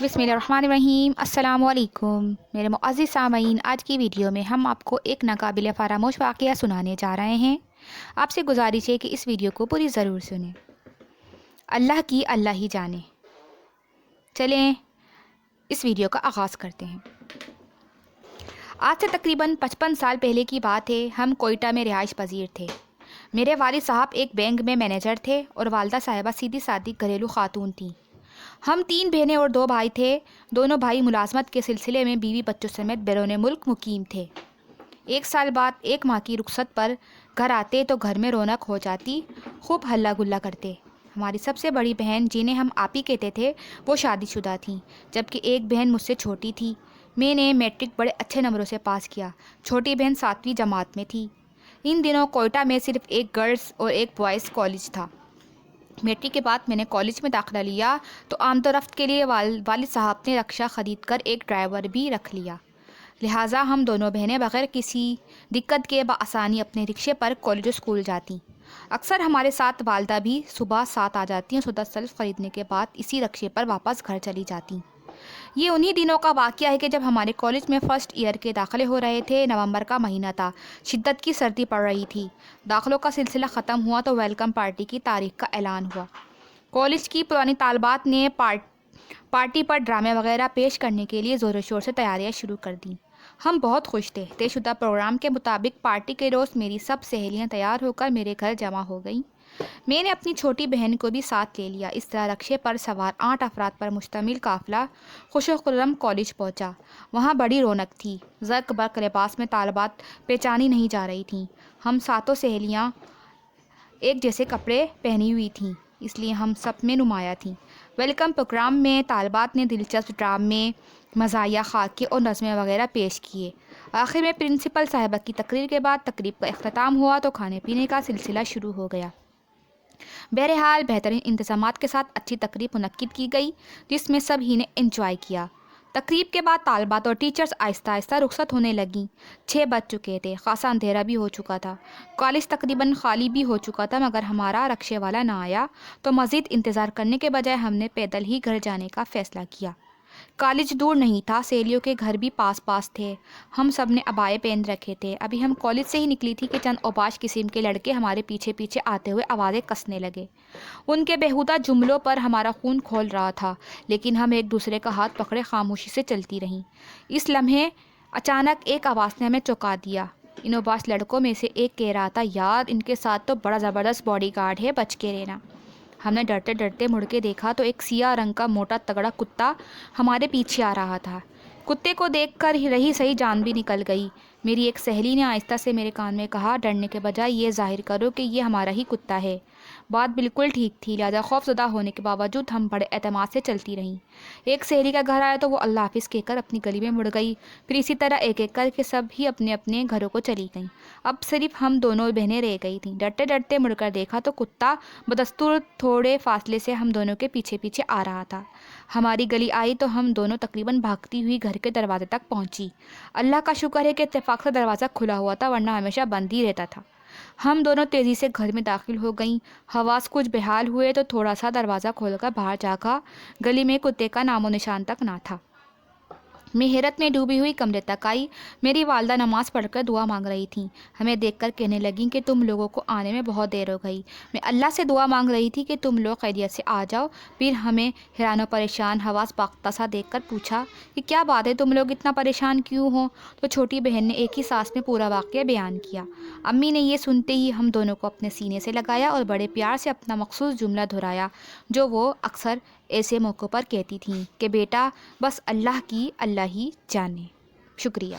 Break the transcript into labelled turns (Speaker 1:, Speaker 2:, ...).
Speaker 1: بسم اللہ الرحمن الرحیم۔ السلام علیکم میرے معزز سامعین، آج کی ویڈیو میں ہم آپ کو ایک ناقابل فراموش واقعہ سنانے جا رہے ہیں۔ آپ سے گزارش ہے کہ اس ویڈیو کو پوری ضرور سنیں۔ اللہ کی اللہ ہی جانے۔ چلیں اس ویڈیو کا آغاز کرتے ہیں۔ آج سے تقریباً 55 سال پہلے کی بات ہے۔ ہم کوئٹہ میں رہائش پذیر تھے۔ میرے والد صاحب ایک بینک میں مینیجر تھے اور والدہ صاحبہ سیدھی سادی گھریلو خاتون تھیں۔ ہم 3 بہنیں اور 2 بھائی تھے۔ دونوں بھائی ملازمت کے سلسلے میں بیوی بچوں سمیت بیرون ملک مقیم تھے۔ 1 سال بعد 1 ماہ کی رخصت پر گھر آتے تو گھر میں رونق ہو جاتی، خوب ہلا گلا کرتے۔ ہماری سب سے بڑی بہن، جنہیں ہم آپی کہتے تھے، وہ شادی شدہ تھیں، جبکہ ایک بہن مجھ سے چھوٹی تھی۔ میں نے میٹرک بڑے اچھے نمبروں سے پاس کیا۔ چھوٹی بہن 7ویں جماعت میں تھی۔ ان دنوں کوئٹہ میں صرف ایک گرلز اور ایک بوائز کالج تھا۔ میٹرک کے بعد میں نے کالج میں داخلہ لیا تو آمد و رفت کے لیے والد صاحب نے رکشہ خرید کر ایک ڈرائیور بھی رکھ لیا، لہٰذا ہم دونوں بہنیں بغیر کسی دقت کے بآسانی اپنے رکشے پر کالج و اسکول جاتی۔ اکثر ہمارے ساتھ والدہ بھی صبح 7 آ جاتی اور سودا سلف خریدنے کے بعد اسی رکشے پر واپس گھر چلی جاتی۔ یہ انہی دنوں کا واقعہ ہے کہ جب ہمارے کالج میں فرسٹ ایئر کے داخلے ہو رہے تھے۔ نومبر کا مہینہ تھا، شدت کی سردی پڑ رہی تھی۔ داخلوں کا سلسلہ ختم ہوا تو ویلکم پارٹی کی تاریخ کا اعلان ہوا۔ کالج کی پرانی طالبات نے پارٹی پر ڈرامے وغیرہ پیش کرنے کے لیے زور و شور سے تیاریاں شروع کر دیں۔ ہم بہت خوش تھے۔ طے شدہ پروگرام کے مطابق پارٹی کے روز میری سب سہیلیاں تیار ہو کر میرے گھر جمع ہو گئیں۔ میں نے اپنی چھوٹی بہن کو بھی ساتھ لے لیا۔ اس طرح رکشے پر سوار 8 افراد پر مشتمل قافلہ خوش و خرم کالج پہنچا۔ وہاں بڑی رونق تھی۔ زرق برق لباس میں طالبات پہچانی نہیں جا رہی تھیں۔ ہم 7 سہیلیاں ایک جیسے کپڑے پہنی ہوئی تھیں، اس لیے ہم سب میں نمایاں تھیں۔ ویلکم پروگرام میں طالبات نے دلچسپ ڈرامے، مزاحیہ خاکے اور نظمیں وغیرہ پیش کیے۔ آخر میں پرنسپل صاحبہ کی تقریر کے بعد تقریب کا اختتام ہوا تو کھانے پینے کا سلسلہ شروع ہو گیا۔ بہرحال بہترین انتظامات کے ساتھ اچھی تقریب منعقد کی گئی، جس میں سب ہی نے انجوائے کیا۔ تقریب کے بعد طالبات اور ٹیچرز آہستہ آہستہ رخصت ہونے لگیں۔ 6 بج چکے تھے، خاصا اندھیرا بھی ہو چکا تھا۔ کالج تقریباً خالی بھی ہو چکا تھا، مگر ہمارا رکشے والا نہ آیا تو مزید انتظار کرنے کے بجائے ہم نے پیدل ہی گھر جانے کا فیصلہ کیا۔ کالج دور نہیں تھا، سہیلیوں کے گھر بھی پاس تھے۔ ہم سب نے عبائے پہن رکھے تھے۔ ابھی ہم کالج سے ہی نکلی تھی کہ چند اوباش قسم کے لڑکے ہمارے پیچھے پیچھے آتے ہوئے آوازیں کسنے لگے۔ ان کے بیہودہ جملوں پر ہمارا خون کھول رہا تھا، لیکن ہم ایک دوسرے کا ہاتھ پکڑے خاموشی سے چلتی رہیں۔ اس لمحے اچانک ایک آواز نے ہمیں چونکا دیا۔ ان اوباش لڑکوں میں سے ایک کہہ رہا تھا، یار ان کے ساتھ تو بڑا زبردست باڈی گارڈ ہے، بچ کے رہنا۔ ہم نے ڈرتے ڈرتے مڑ کے دیکھا تو ایک سیاہ رنگ کا موٹا تگڑا کتا ہمارے پیچھے آ رہا تھا۔ کتے کو دیکھ کر رہی صحیح جان بھی نکل گئی۔ میری ایک سہیلی نے آہستہ سے میرے کان میں کہا، ڈرنے کے بجائے یہ ظاہر کرو کہ یہ ہمارا ہی کتا ہے۔ بات بالکل ٹھیک تھی، لہٰذا خوف زدہ ہونے کے باوجود ہم بڑے اعتماد سے چلتی رہیں۔ ایک سہیلی کا گھر آیا تو وہ اللہ حافظ کہہ کر اپنی گلی میں مڑ گئی۔ پھر اسی طرح ایک ایک کر کے سب ہی اپنے اپنے گھروں کو چلی گئیں۔ اب صرف ہم دونوں بہنیں رہ گئی تھیں۔ ڈرتے ڈرتے مڑ کر دیکھا تو کتا بدستور تھوڑے فاصلے سے ہم دونوں کے پیچھے پیچھے آ رہا تھا۔ ہماری گلی آئی تو ہم دونوں تقریباً بھاگتی ہوئی گھر کے دروازے تک پہنچی۔ اللہ کا شکر ہے کہ اتفاق سے دروازہ کھلا ہوا تھا، ورنہ ہمیشہ بند ہی رہتا تھا۔ ہم دونوں تیزی سے گھر میں داخل ہو گئیں۔ حواس کچھ بحال ہوئے تو تھوڑا سا دروازہ کھول کر باہر جھانکا۔ گلی میں کتے کا نام و نشان تک نہ تھا۔ میں حیرت میں ڈوبی ہوئی کمرے تک آئی۔ میری والدہ نماز پڑھ کر دعا مانگ رہی تھیں۔ ہمیں دیکھ کر کہنے لگیں کہ تم لوگوں کو آنے میں بہت دیر ہو گئی۔ میں اللہ سے دعا مانگ رہی تھی کہ تم لوگ خیریت سے آ جاؤ۔ پھر ہمیں حیران و پریشان، حواس باختہ سا دیکھ کر پوچھا کہ کیا بات ہے، تم لوگ اتنا پریشان کیوں ہو؟ تو چھوٹی بہن نے ایک ہی سانس میں پورا واقعہ بیان کیا۔ امی نے یہ سنتے ہی ہم دونوں کو اپنے سینے سے لگایا اور بڑے پیار سے اپنا مخصوص جملہ دہرایا، جو وہ اکثر ایسے موقعوں پر کہتی تھیں کہ بیٹا، بس اللہ کی اللہ ہی جانے۔ شکریہ۔